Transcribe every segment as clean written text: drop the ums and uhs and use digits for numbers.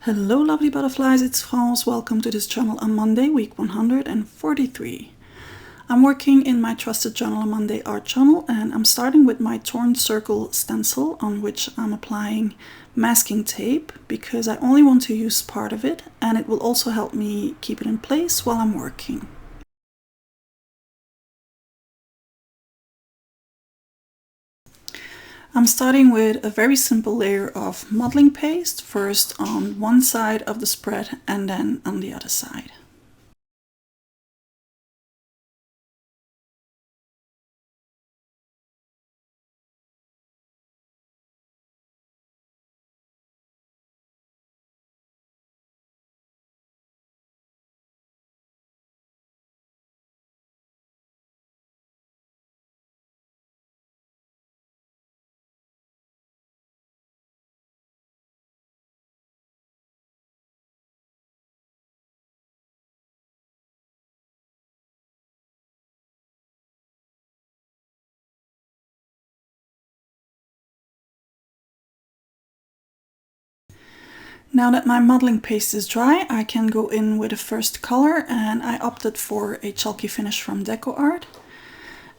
Hello lovely butterflies, it's France. Welcome to this journal on Monday, week 143. I'm working in my trusted Journal on Monday art journal, and I'm starting with my torn circle stencil on which I'm applying masking tape because I only want to use part of it, and it will also help me keep it in place while I'm working. I'm starting with a very simple layer of modeling paste, first on one side of the spread and then on the other side. Now that my modeling paste is dry, I can go in with a first color, and I opted for a chalky finish from Deco Art.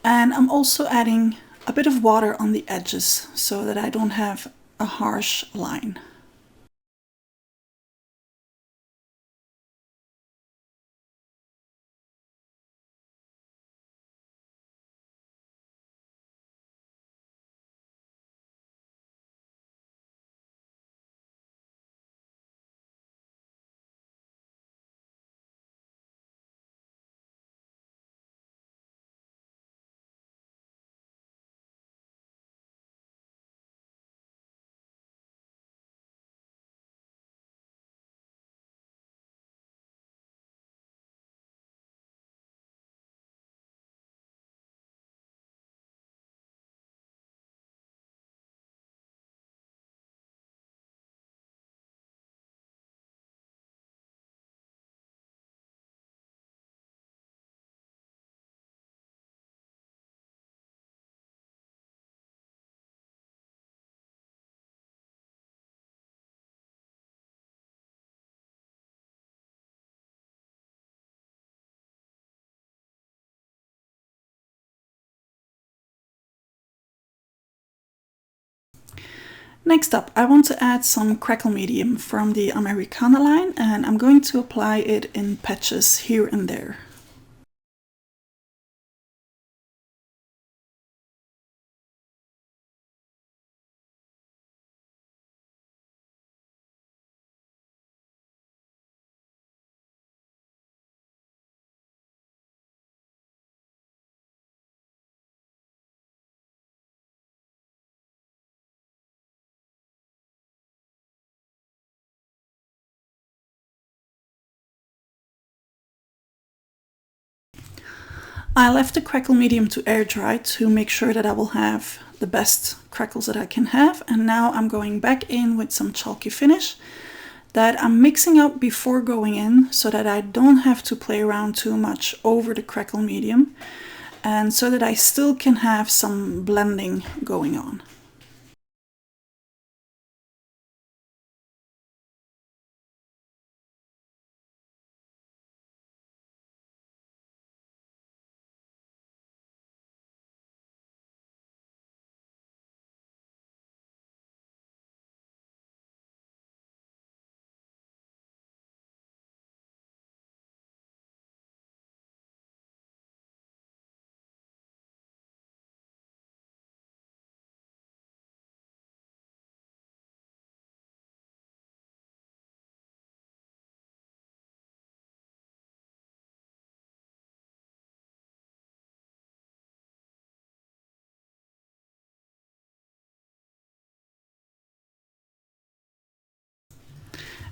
And I'm also adding a bit of water on the edges so that I don't have a harsh line. Next up, I want to add some Crackle medium from the Americana line, and I'm going to apply it in patches here and there. I left the Crackle medium to air dry to make sure that I will have the best crackles that I can have, and now I'm going back in with some chalky finish that I'm mixing up before going in so that I don't have to play around too much over the Crackle medium, and so that I still can have some blending going on.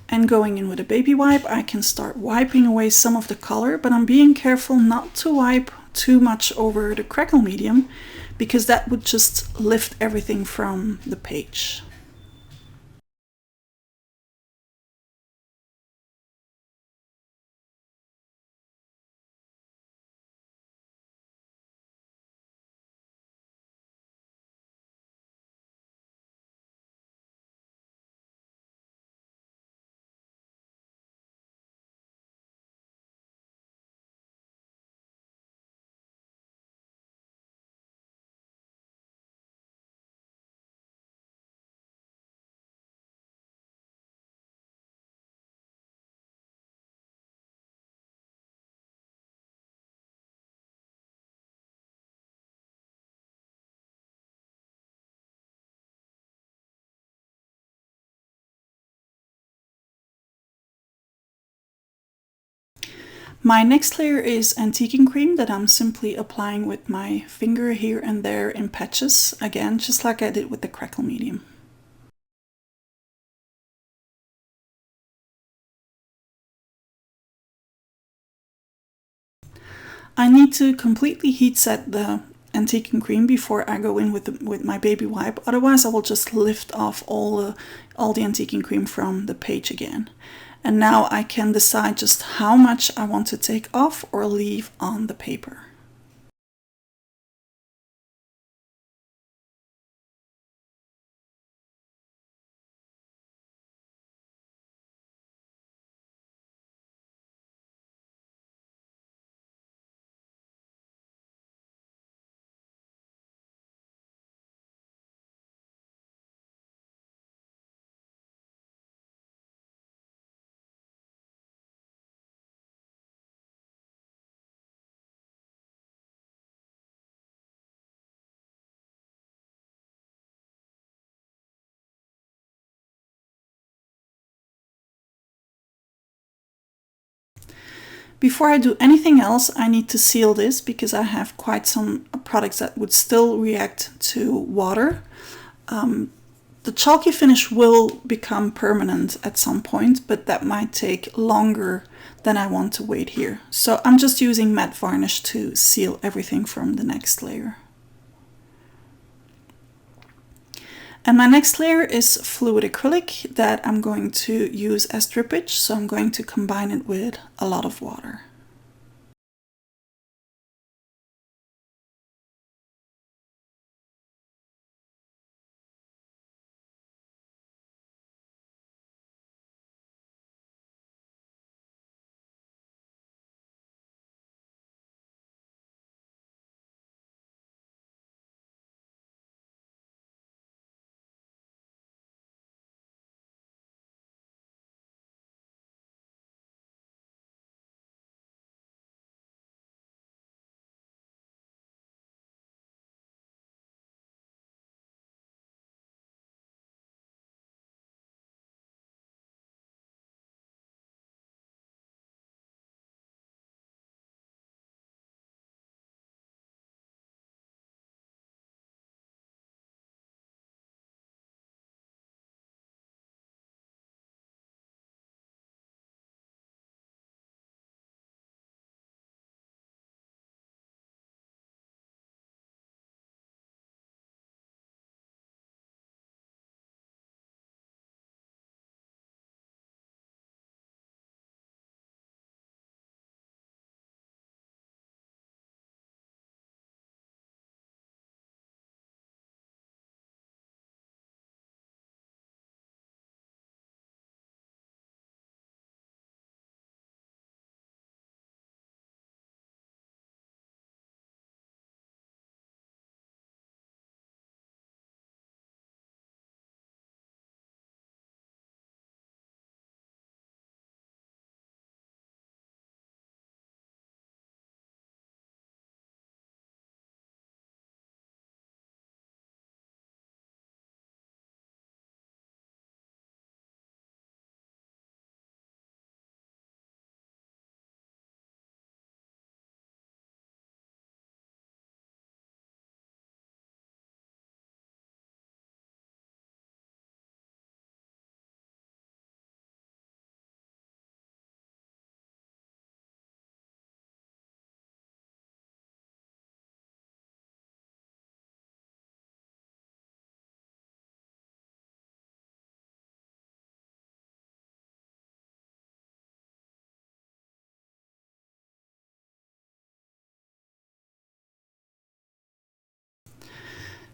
And going in with a baby wipe, I can start wiping away some of the color, but I'm being careful not to wipe too much over the Crackle medium because that would just lift everything from the page. My next layer is antiquing cream that I'm simply applying with my finger here and there in patches, again, just like I did with the Crackle medium. I need to completely heat set the antiquing cream before I go in with my baby wipe, otherwise I will just lift off all the antiquing cream from the page again. And now I can decide just how much I want to take off or leave on the paper. Before I do anything else, I need to seal this because I have quite some products that would still react to water. The chalky finish will become permanent at some point, but that might take longer than I want to wait here. So I'm just using matte varnish to seal everything from the next layer. And my next layer is fluid acrylic that I'm going to use as drippage, so I'm going to combine it with a lot of water.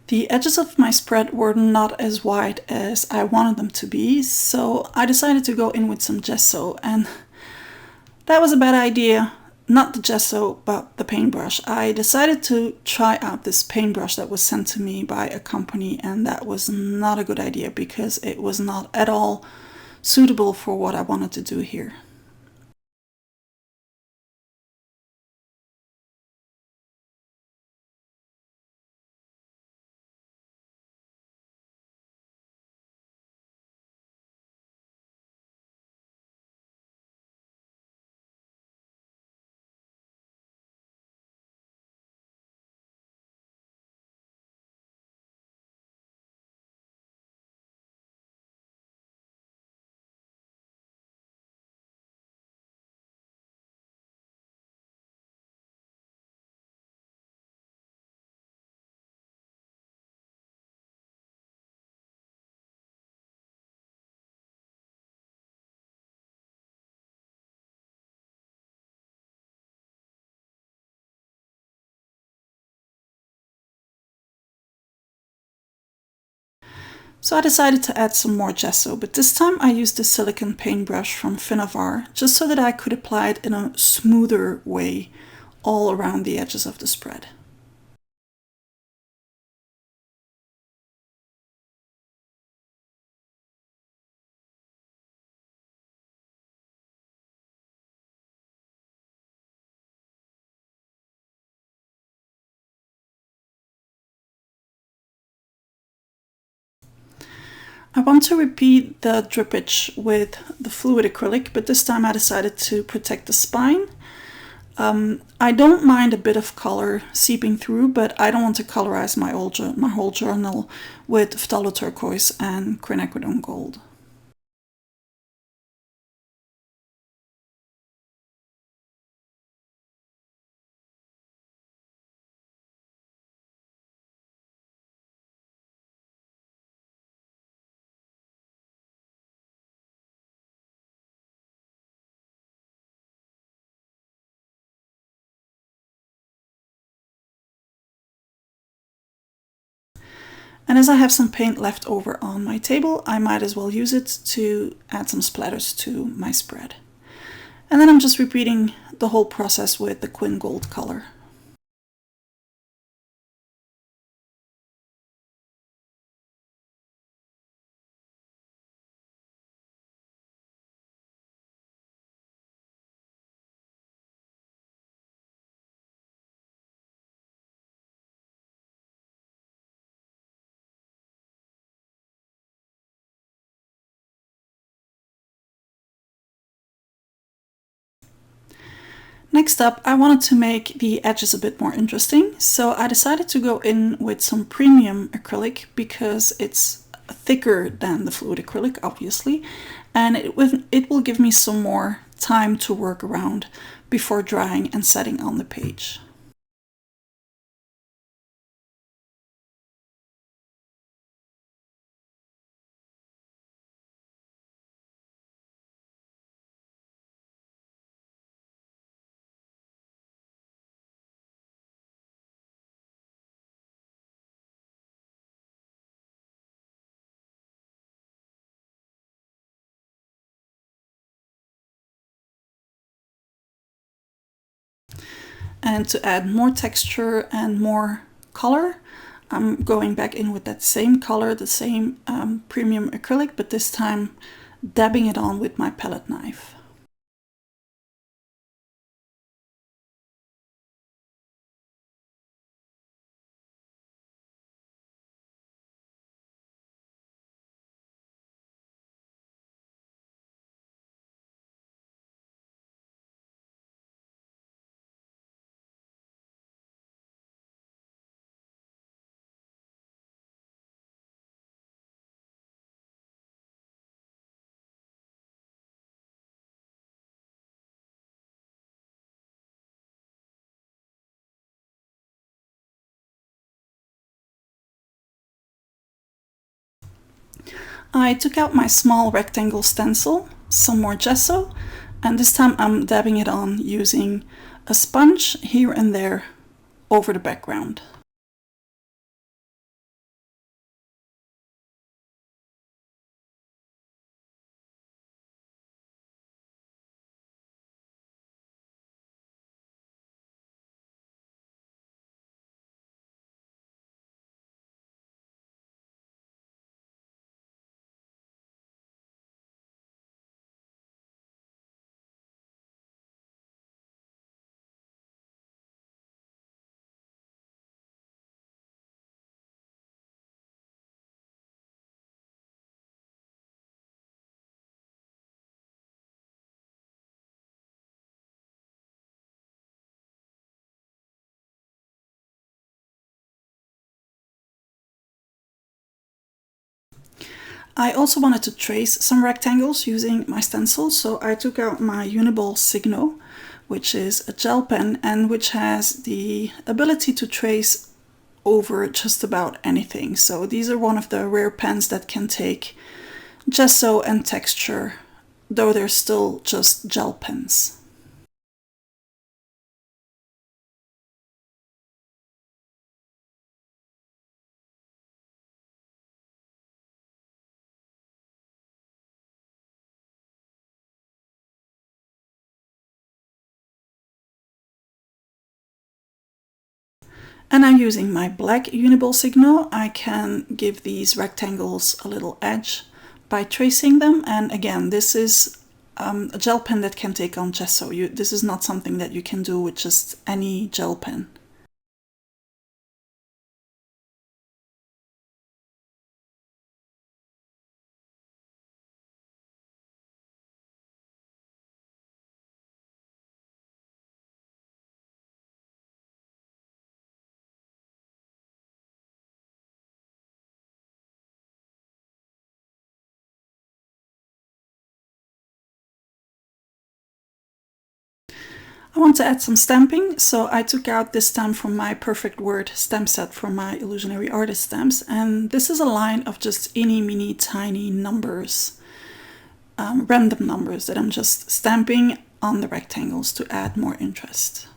The edges of my spread were not as wide as I wanted them to be, so I decided to go in with some gesso, and that was a bad idea. Not the gesso, but the paintbrush. I decided to try out this paintbrush that was sent to me by a company, and that was not a good idea because it was not at all suitable for what I wanted to do here. So I decided to add some more gesso, but this time I used the silicone paintbrush from Finnavar just so that I could apply it in a smoother way all around the edges of the spread. I want to repeat the drippage with the fluid acrylic, but this time I decided to protect the spine. I don't mind a bit of color seeping through, but I don't want to colorize my whole journal with phthalo turquoise and quinacridone gold. And as I have some paint left over on my table, I might as well use it to add some splatters to my spread. And then I'm just repeating the whole process with the Quin Gold color. Next up, I wanted to make the edges a bit more interesting, so I decided to go in with some premium acrylic because it's thicker than the fluid acrylic, obviously, and it will give me some more time to work around before drying and setting on the page. And to add more texture and more color, I'm going back in with that same color, the same premium acrylic, but this time dabbing it on with my palette knife. I took out my small rectangle stencil, some more gesso, and this time I'm dabbing it on using a sponge here and there over the background. I also wanted to trace some rectangles using my stencil, so I took out my Uniball Signo, which is a gel pen and which has the ability to trace over just about anything. So these are one of the rare pens that can take gesso and texture, though they're still just gel pens. And I'm using my black Uniball signal. I can give these rectangles a little edge by tracing them. And again, this is a gel pen that can take on gesso. This is not something that you can do with just any gel pen. I want to add some stamping, so I took out this stamp from my Perfect Word stamp set from my Illusionary Artist stamps, and this is a line of just mini tiny numbers, random numbers that I'm just stamping on the rectangles to add more interest.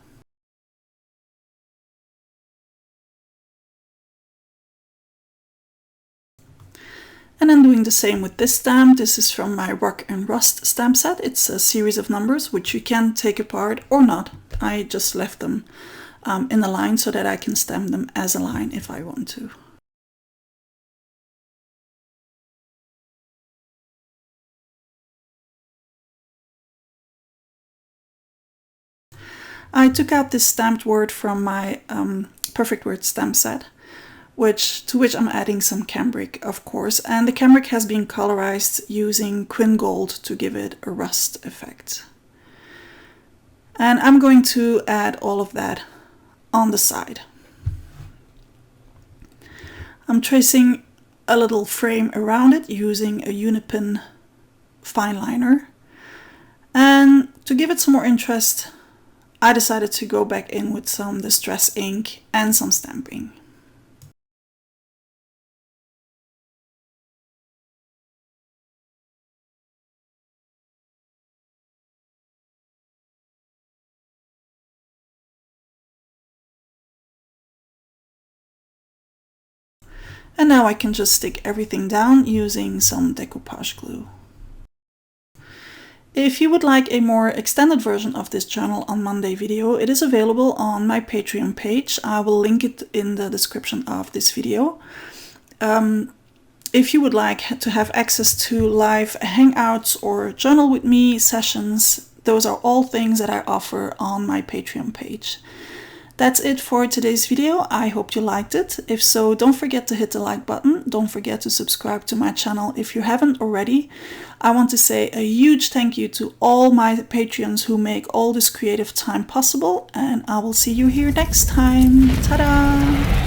And I'm doing the same with this stamp. This is from my Rock and Rust stamp set. It's a series of numbers which you can take apart or not. I just left them in a line so that I can stamp them as a line if I want to. I took out this stamped word from my Perfect Word stamp set, to which I'm adding some cambric, of course, and the cambric has been colorized using Quin Gold to give it a rust effect. And I'm going to add all of that on the side. I'm tracing a little frame around it using a Unipin fine liner. And to give it some more interest, I decided to go back in with some Distress ink and some stamping. And now I can just stick everything down using some decoupage glue. If you would like a more extended version of this Journal on Monday video, it is available on my Patreon page. I will link it in the description of this video. If you would like to have access to live hangouts or journal with me sessions, those are all things that I offer on my Patreon page. That's it for today's video. I hope you liked it. If so, don't forget to hit the like button. Don't forget to subscribe to my channel if you haven't already. I want to say a huge thank you to all my Patreons who make all this creative time possible, and I will see you here next time. Ta-da!